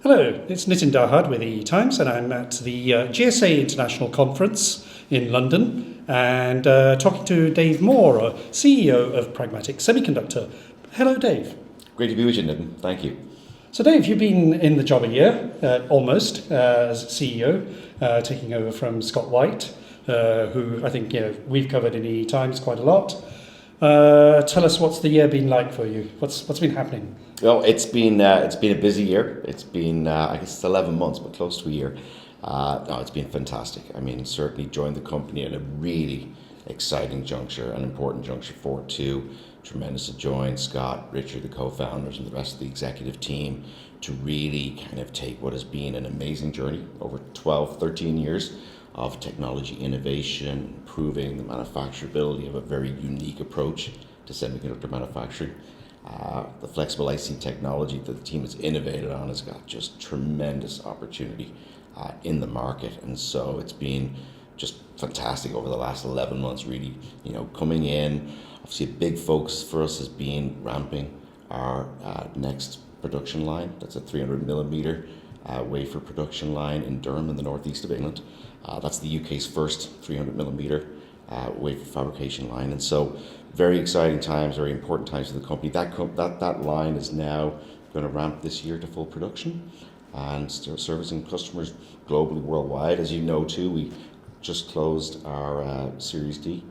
Hello, it's Nitin Dahad with the Times, and I'm at the GSA International Conference in London and talking to Dave Moore, CEO of Pragmatic Semiconductor. Hello, Dave. Great to be with you, Nitin. Thank you. So, Dave, you've been in the job a year, almost, as CEO, taking over from Scott White, who I think we've covered in the Times quite a lot. Tell us, what's the year been like for you? What's been happening? Well, it's been a busy year. It's been I guess it's 11 months, but close to a year. No, it's been fantastic. I mean, certainly joined the company at a really exciting juncture, an important juncture for it too. Tremendous to join Scott, Richard, the co-founders, and the rest of the executive team to really kind of take what has been an amazing journey over 12, 13 years of technology innovation, improving the manufacturability of a very unique approach to semiconductor manufacturing. The flexible IC technology that the team has innovated on has got just tremendous opportunity in the market, and so it's been just fantastic over the last 11 months. Really, coming in. Obviously, a big focus for us has been ramping our next production line. That's a 300 millimeter wafer production line in Durham in the northeast of England. That's the UK's first 300 millimeter wafer fabrication line, and so very exciting times, very important times for the company. That line is now going to ramp this year to full production and start servicing customers globally, worldwide. As you know too, we just closed our Series D,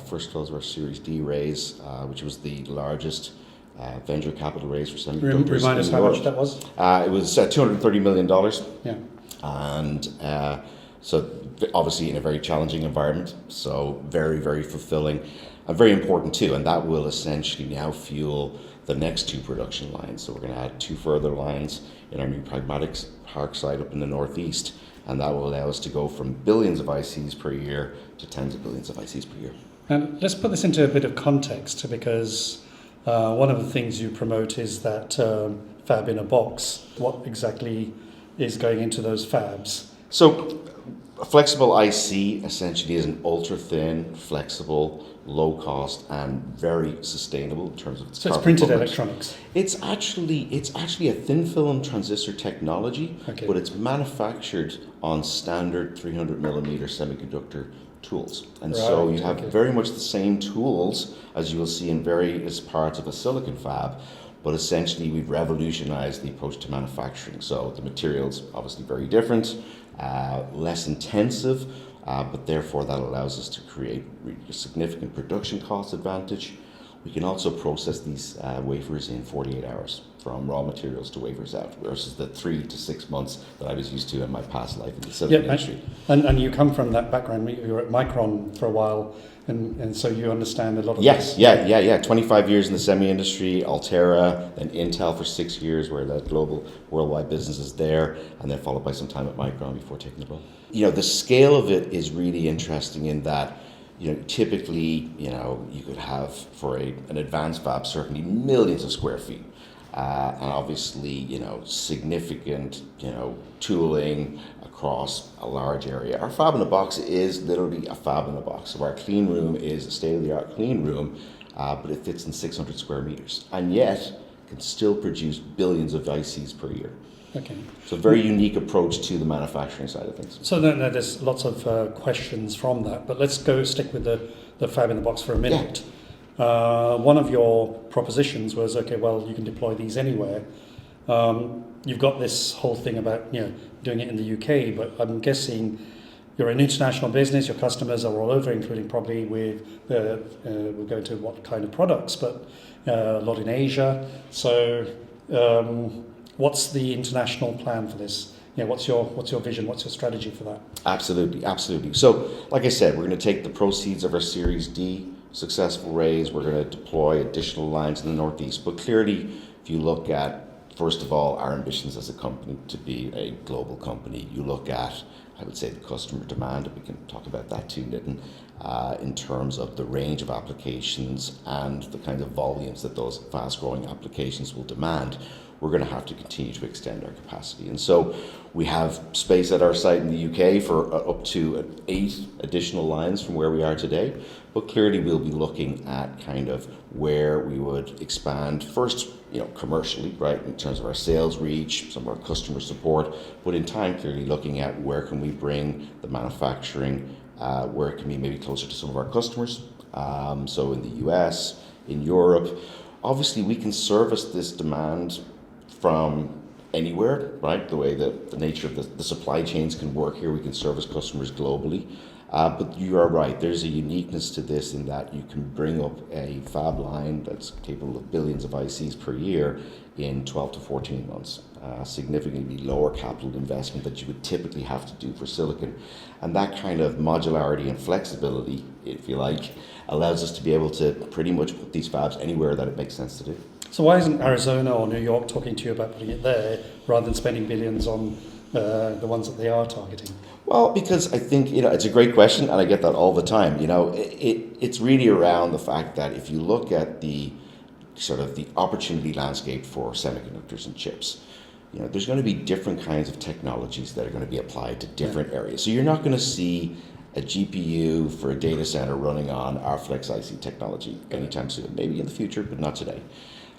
first close of our Series D raise, which was the largest venture capital raise for semiconductors. Remind us how much that was? It was $230 million. Yeah. And so obviously in a very challenging environment, so very, very fulfilling and very important too. And that will essentially now fuel the next two production lines. So we're going to add two further lines in our new Pragmatic Park site up in the northeast. And that will allow us to go from billions of ICs per year to tens of billions of ICs per year. And let's put this into a bit of context, because one of the things you promote is that fab in a box. What exactly is going into those fabs? So a flexible IC essentially is an ultra-thin, flexible, low-cost, and very sustainable in terms of its So it's printed footprint. electronics. It's actually a thin-film transistor technology, Okay. but it's manufactured on standard 300 millimeter semiconductor tools. And so Right, you have okay. very much the same tools as you will see in various parts of a silicon fab, but essentially we've revolutionized the approach to manufacturing. So the materials obviously very different, less intensive, but therefore that allows us to create really a significant production cost advantage. We can also process these wafers in 48 hours from raw materials to wafers out, versus the 3 to 6 months that I was used to in my past life in the silicon industry. And you come from that background. You were at Micron for a while, and so you understand a lot of Yes, this. yeah. 25 years in the semi industry, Altera, then Intel for 6 years, where I led global worldwide businesses there, and then followed by some time at Micron before taking the role. The scale of it is really interesting in that, typically, you could have for an advanced fab certainly millions of square feet. And obviously, significant, tooling across a large area. Our fab in a box is literally a fab in a box. So our clean room is a state-of-the-art clean room, but it fits in 600 square meters, and yet can still produce billions of ICs per year. Okay. So a very unique approach to the manufacturing side of things. So there's lots of questions from that, but let's stick with the fab in the box for a minute. One of your propositions was, okay, well, you can deploy these anywhere. You've got this whole thing about doing it in the UK, but I'm guessing you're an international business. Your customers are all over, including probably with we'll go into what kind of products, but a lot in Asia. So what's the international plan for this? What's your vision? What's your strategy for that? Absolutely. So, like I said, we're going to take the proceeds of our Series D successful raise. We're going to deploy additional lines in the Northeast. But clearly, if you look at, first of all, our ambitions as a company to be a global company, you look at, I would say, the customer demand, and we can talk about that too, Nitin, in terms of the range of applications and the kind of volumes that those fast-growing applications will demand. We're going to have to continue to extend our capacity. And so we have space at our site in the UK for up to 8 additional lines from where we are today. But clearly we'll be looking at kind of where we would expand first, commercially, right, in terms of our sales reach, some of our customer support, but in time, clearly looking at where can we bring the manufacturing, where it can be maybe closer to some of our customers. So in the US, in Europe, obviously we can service this demand from anywhere, right? The way that the nature of the supply chains can work here, we can service customers globally. But you are right, there's a uniqueness to this in that you can bring up a fab line that's capable of billions of ICs per year in 12 to 14 months. Significantly lower capital investment that you would typically have to do for silicon. And that kind of modularity and flexibility, if you like, allows us to be able to pretty much put these fabs anywhere that it makes sense to do. So why isn't Arizona or New York talking to you about putting it there rather than spending billions on the ones that they are targeting? Well, because I think, it's a great question, and I get that all the time. It's really around the fact that if you look at the sort of the opportunity landscape for semiconductors and chips, there's going to be different kinds of technologies that are going to be applied to different areas. So you're not going to see a GPU for a data center running on our Flex IC technology anytime soon. Maybe in the future, but not today.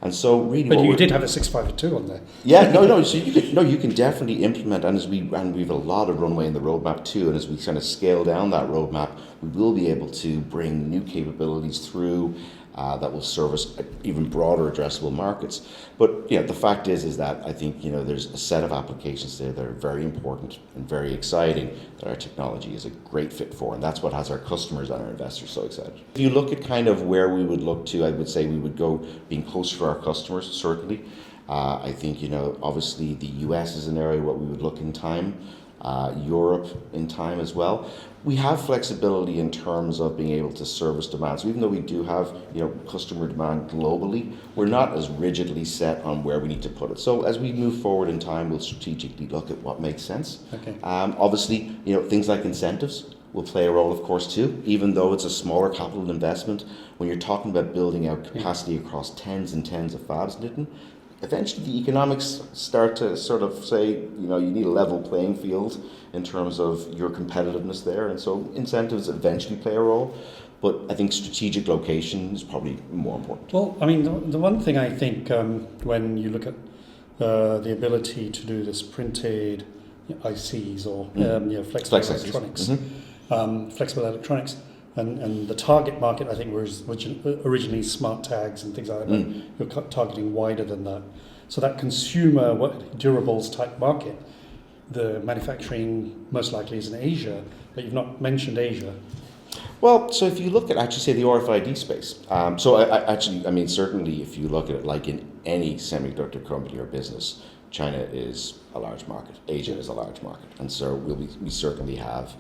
And so really, but you did have a 652 on there. Yeah, no. So you can definitely implement, and we have a lot of runway in the roadmap too. And as we kind of scale down that roadmap, we will be able to bring new capabilities through that will service even broader addressable markets. But the fact is that I think there's a set of applications there that are very important and very exciting that our technology is a great fit for, and that's what has our customers and our investors so excited. If you look at kind of where we would look to, I would say we would go being close for our customers, certainly. I think obviously the US is an area where we would look in time. Europe in time as well. We have flexibility in terms of being able to service demand. So even though we do have customer demand globally, we're not as rigidly set on where we need to put it. So as we move forward in time, we'll strategically look at what makes sense. Okay. Obviously, things like incentives will play a role, of course, too. Even though it's a smaller capital investment, when you're talking about building out capacity across tens and tens of fabs, Nitin, eventually the economics start to sort of say, you need a level playing field in terms of your competitiveness there. And so incentives eventually play a role. But I think strategic location is probably more important. Well, I mean, the one thing I think when you look at the ability to do this printed ICs or flexible electronics, flexible electronics, and the target market, I think, was originally smart tags and things like that. You're targeting wider than that. So that consumer durables type market, the manufacturing most likely is in Asia, but you've not mentioned Asia. Well, so if you look at actually say the RFID space, certainly if you look at it like in any semiconductor company or business, China is a large market, Asia is a large market, and so we certainly have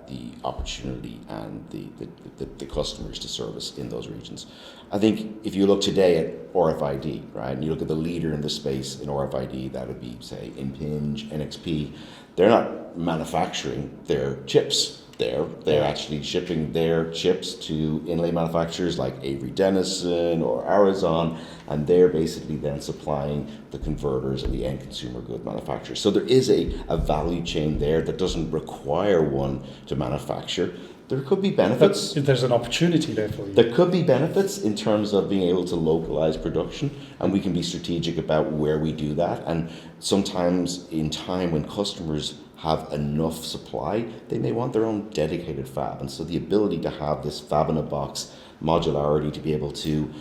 the opportunity and the customers to service in those regions. I think if you look today at RFID, right, and you look at the leader in the space in RFID, that would be, say, Impinj, NXP, they're not manufacturing their chips there. They're actually shipping their chips to inlay manufacturers like Avery Dennison or Arizon, and they're basically then supplying the converters and the end consumer good manufacturers. So there is a value chain there that doesn't require one to manufacture. There could be benefits. But there's an opportunity there for you. There could be benefits in terms of being able to localize production, and we can be strategic about where we do that. And sometimes in time when customers have enough supply, they may want their own dedicated fab. And so the ability to have this fab in a box modularity to be able to,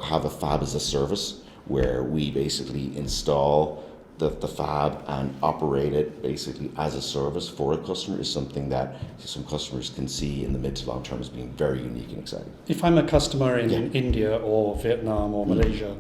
have a fab as a service where we basically install the fab and operate it basically as a service for a customer is something that some customers can see in the mid to long term as being very unique and exciting. If I'm a customer in India or Vietnam or Malaysia,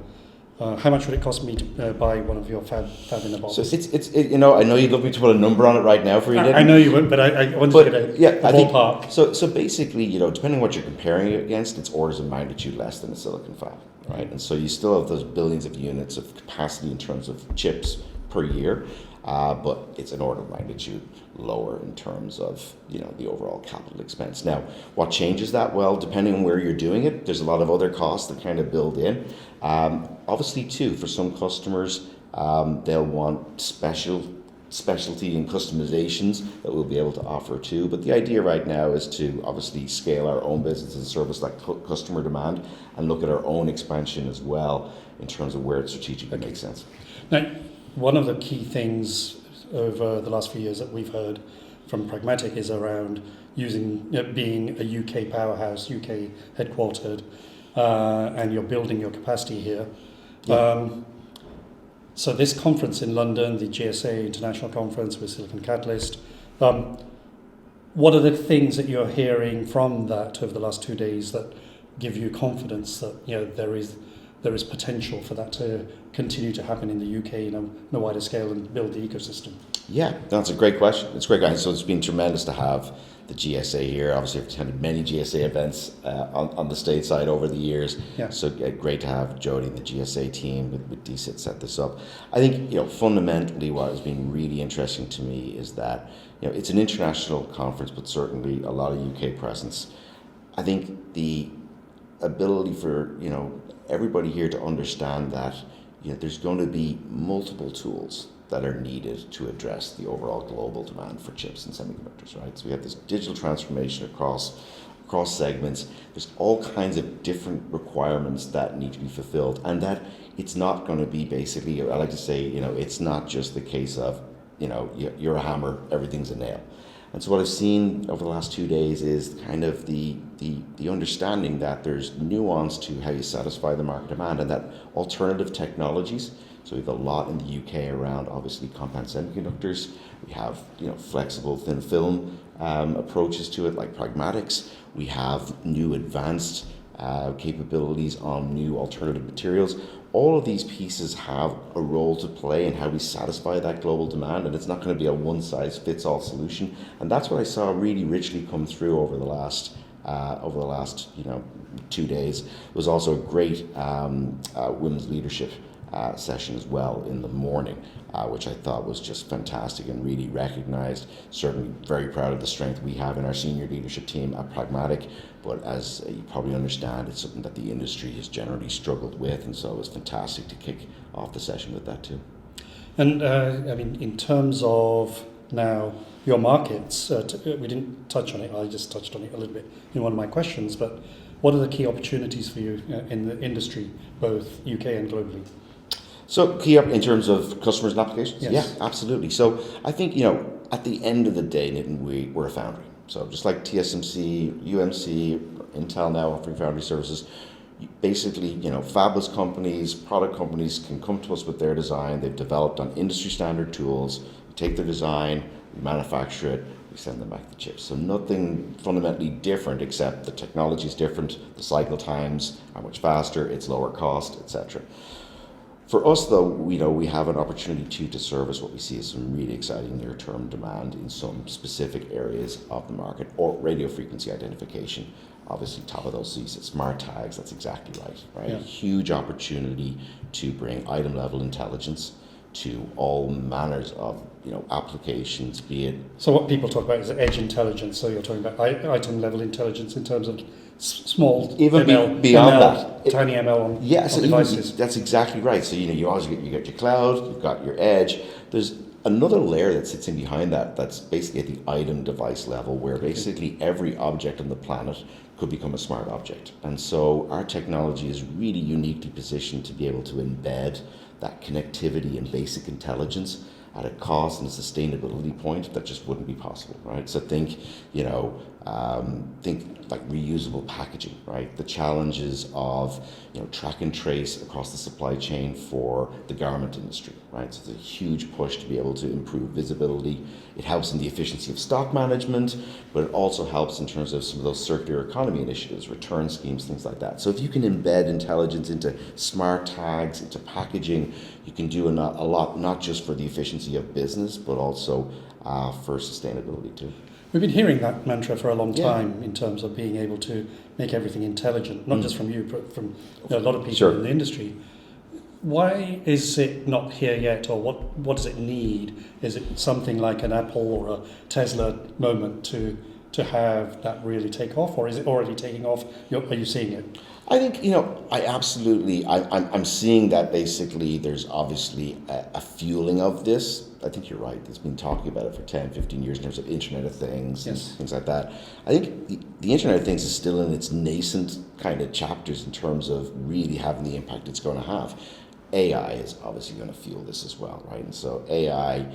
how much would it cost me to buy one of your fab in a box? So it's I know you'd love me to put a number on it right now for you. I know you would, but I want to get a ballpark. So basically, depending on what you're comparing it against, it's orders of magnitude less than a silicon fab, right? And so you still have those billions of units of capacity in terms of chips per year, but it's an order of magnitude lower in terms of the overall capital expense. Now, what changes that? Well, depending on where you're doing it, there's a lot of other costs that kind of build in. Obviously, too, for some customers, they'll want special specialty and customizations that we'll be able to offer too. But the idea right now is to obviously scale our own business and service that customer demand, and look at our own expansion as well in terms of where it strategically makes sense. Now, one of the key things over the last few years that we've heard from Pragmatic is around being a UK powerhouse, UK headquartered, and you're building your capacity here. Yeah. So this conference in London, the GSA International Conference with Silicon Catalyst, what are the things that you're hearing from that over the last 2 days that give you confidence that there is potential for that to continue to happen in the UK in a wider scale and build the ecosystem? Yeah, that's a great question. It's a great question. So it's been tremendous to have the GSA here. Obviously, I've attended many GSA events on the stateside over the years. Yeah. So great to have Jody and the GSA team with DSIT set this up. I think fundamentally what has been really interesting to me is that it's an international conference, but certainly a lot of UK presence. I think the ability for everybody here to understand that there's going to be multiple tools that are needed to address the overall global demand for chips and semiconductors, right? So we have this digital transformation across segments. There's all kinds of different requirements that need to be fulfilled, and that it's not going to be basically, I like to say, it's not just the case of, you're a hammer, everything's a nail. And so what I've seen over the last 2 days is kind of the understanding that there's nuance to how you satisfy the market demand, and that alternative technologies. So we have a lot in the UK around obviously compound semiconductors. We have flexible thin film approaches to it like pragmatics. We have new advanced capabilities on new alternative materials. All of these pieces have a role to play in how we satisfy that global demand, and it's not going to be a one-size-fits-all solution. And that's what I saw really richly come through over the last 2 days. It was also a great women's leadership session as well in the morning, which I thought was just fantastic and really recognized. Certainly very proud of the strength we have in our senior leadership team at Pragmatic, but as you probably understand, it's something that the industry has generally struggled with, and so it was fantastic to kick off the session with that too. And in terms of now your markets, we didn't touch on it, I just touched on it a little bit in one of my questions, but what are the key opportunities for you in the industry, both UK and globally? So key up in terms of customers and applications? Yes. Yeah, absolutely. So I think, at the end of the day, Nitin, we're a foundry. So just like TSMC, UMC, Intel now offering foundry services, basically, fabless companies, product companies can come to us with their design. They've developed on industry standard tools. We take their design, we manufacture it, we send them back the chips. So nothing fundamentally different, except the technology is different, the cycle times are much faster, it's lower cost, etc. For us, though, we have an opportunity to service what we see as some really exciting near-term demand in some specific areas of the market, or radio frequency identification. Obviously, top of those seats, smart tags, that's exactly right? Yeah. A huge opportunity to bring item-level intelligence to all manners of applications, be it... So what people talk about is edge intelligence, so you're talking about item-level intelligence in terms of small even ML, beyond ML, that tiny ML on, on devices. That's exactly right. So you always get your cloud, you've got your edge. There's another layer that sits in behind that, that's basically at the item device level, where basically every object on the planet could become a smart object. And so our technology is really uniquely positioned to be able to embed that connectivity and basic intelligence at a cost and a sustainability point that just wouldn't be possible, right? So think like reusable packaging, right? The challenges of track and trace across the supply chain for the garment industry, right? So it's a huge push to be able to improve visibility. It helps in the efficiency of stock management, but it also helps in terms of some of those circular economy initiatives, return schemes, things like that. So if you can embed intelligence into smart tags, into packaging, you can do a lot, not just for the efficiency of business, but also for sustainability too. We've been hearing that mantra for a long time in terms of being able to make everything intelligent, not just from you, but from a lot of people in the industry. Why is it not here yet, or what does it need? Is it something like an Apple or a Tesla moment to to have that really take off, or is it already taking off? Are you seeing it? I think, I'm seeing that basically there's obviously a fueling of this. I think you're right. There's been talking about it for 10, 15 years in terms of Internet of Things and things like that. I think the Internet of Things is still in its nascent kind of chapters in terms of really having the impact it's going to have. AI is obviously going to fuel this as well, right? And so AI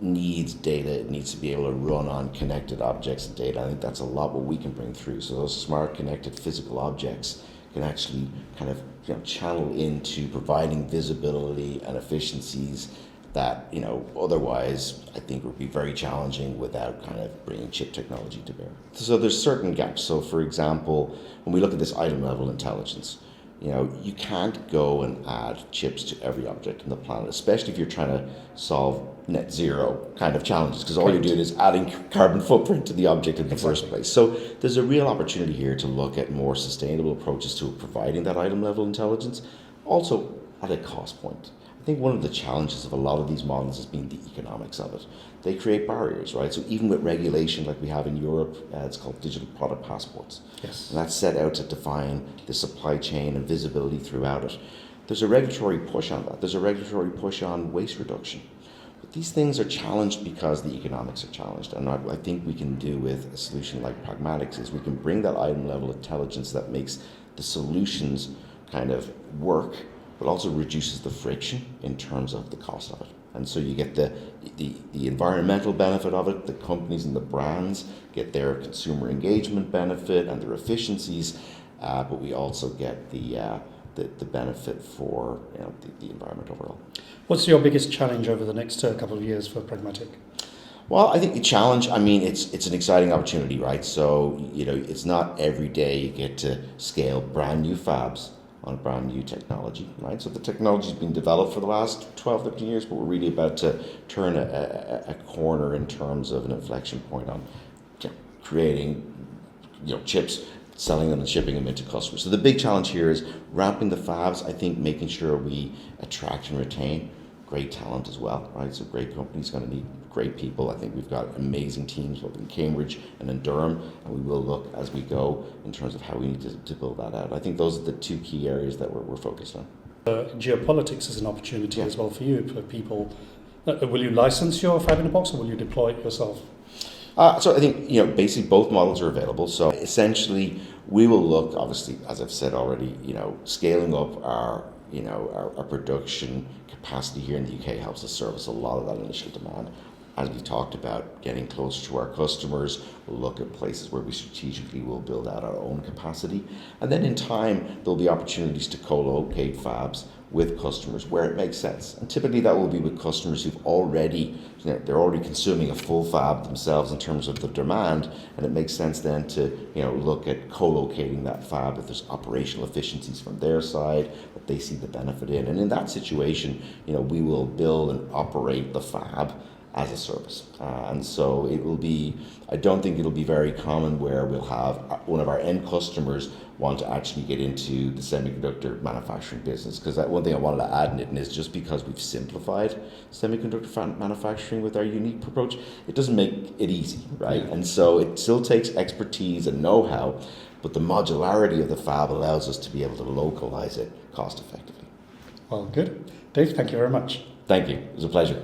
needs data. It needs to be able to run on connected objects and data. I think that's a lot what we can bring through. So those smart connected physical objects can actually kind of channel into providing visibility and efficiencies that otherwise I think would be very challenging without kind of bringing chip technology to bear. So there's certain gaps. So for example, when we look at this item level intelligence, you can't go and add chips to every object on the planet, especially if you're trying to solve net zero kind of challenges, because all you're doing is adding carbon footprint to the object in the first place. So there's a real opportunity here to look at more sustainable approaches to providing that item level intelligence, also at a cost point. I think one of the challenges of a lot of these models has been the economics of it. They create barriers, right? So even with regulation like we have in Europe, it's called digital product passports. Yes. And that's set out to define the supply chain and visibility throughout it. There's a regulatory push on that. There's a regulatory push on waste reduction. But these things are challenged because the economics are challenged. And what I think we can do with a solution like Pragmatics is we can bring that item level intelligence that makes the solutions kind of work, but also reduces the friction in terms of the cost of it. And so you get the environmental benefit of it, the companies and the brands get their consumer engagement benefit and their efficiencies, but we also get the benefit for the environment overall. What's your biggest challenge over the next couple of years for Pragmatic? Well, I think the challenge, it's an exciting opportunity, right? So, it's not every day you get to scale brand new fabs on brand new technology, right? So the technology's been developed for the last 12, 13 years, but we're really about to turn a corner in terms of an inflection point on creating, chips, selling them and shipping them into customers. So the big challenge here is ramping the fabs, I think making sure we attract and retain great talent as well, right? So great companies going to need great people. I think we've got amazing teams both in Cambridge and in Durham, and we will look as we go in terms of how we need to build that out. I think those are the two key areas that we're focused on. Geopolitics is an opportunity as well for you, for people. Will you license your Fab in a Box or will you deploy it yourself? So I think, basically both models are available. So essentially we will look, obviously, as I've said already, scaling up our production capacity here in the UK helps us service a lot of that initial demand. As we talked about, getting closer to our customers, we'll look at places where we strategically will build out our own capacity. And then in time, there'll be opportunities to co-locate fabs with customers where it makes sense. And typically that will be with customers who've already, they're already consuming a full fab themselves in terms of the demand, and it makes sense then to, look at co-locating that fab if there's operational efficiencies from their side that they see the benefit in. And in that situation, we will build and operate the fab as a service. And so it will be, I don't think it'll be very common where we'll have one of our end customers want to actually get into the semiconductor manufacturing business. Because that one thing I wanted to add in it is just because we've simplified semiconductor manufacturing with our unique approach, it doesn't make it easy, right? And so it still takes expertise and know-how, but the modularity of the fab allows us to be able to localize it cost effectively. Well, good. Dave, thank you very much. Thank you. It was a pleasure.